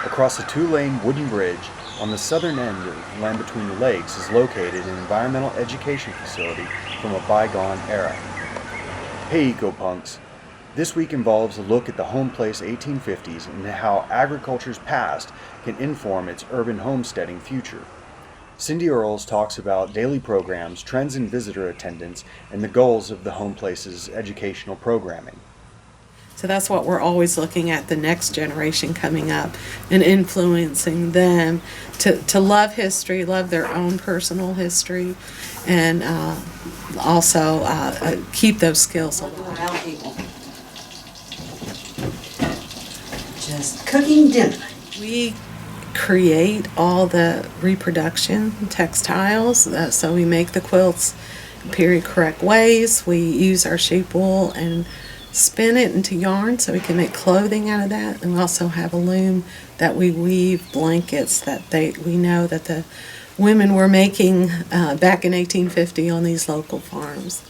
Across a two-lane wooden bridge on the southern end of the land between the lakes is located an environmental education facility from a bygone era. Hey eco-punks! This week involves a look at the Homeplace 1850s and how agriculture's past can inform its urban homesteading future. Cindy Earls talks about daily programs, trends in visitor attendance, and the goals of the Homeplace's educational programming. So that's what we're always looking at, the next generation coming up and influencing them to love history, love their own personal history, and also keep those skills alive. Just cooking dinner. We create all the reproduction textiles, so we make the quilts in period correct ways. We use our sheep wool and spin it into yarn so we can make clothing out of that, and we also have a loom that we weave blankets that we know that the women were making back in 1850 on these local farms.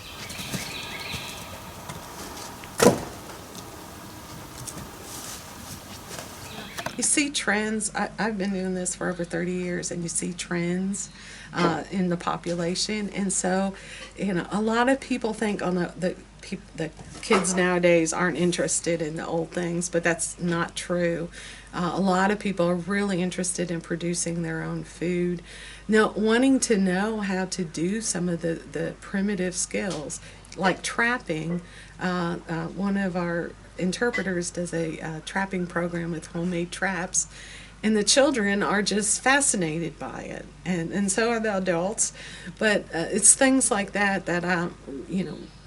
You see trends. I've been doing this for over 30 years, and you see trends in the population. And so, a lot of people think the kids nowadays aren't interested in the old things, but that's not true. A lot of people are really interested in producing their own food. Now, wanting to know how to do some of the primitive skills, like trapping. One of our interpreters does a trapping program with homemade traps, and the children are just fascinated by it, and so are the adults. But it's things like that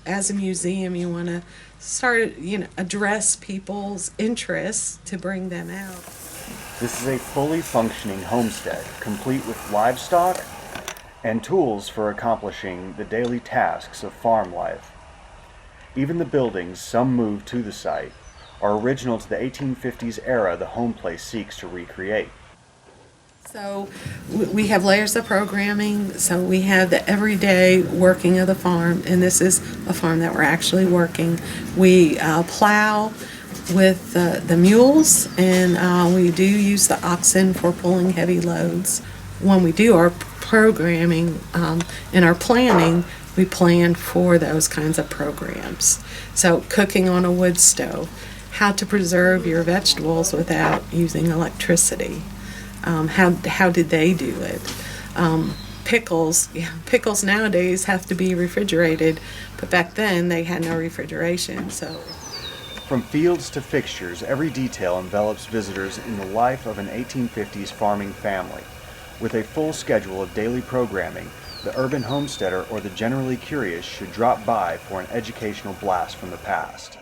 as a museum, you want to start address people's interests to bring them out. This is a fully functioning homestead, complete with livestock and tools for accomplishing the daily tasks of farm life. Even the buildings, some moved to the site, are original to the 1850s era the Homeplace seeks to recreate. So we have layers of programming. So we have the everyday working of the farm, and this is a farm that we're actually working. We plow with the mules, and we do use the oxen for pulling heavy loads. When we do our programming and our planning, we plan for those kinds of programs. So cooking on a wood stove, how to preserve your vegetables without using electricity. How did they do it? Pickles nowadays have to be refrigerated, but back then they had no refrigeration. So, from fields to fixtures, every detail envelops visitors in the life of an 1850s farming family. With a full schedule of daily programming, the urban homesteader or the generally curious should drop by for an educational blast from the past.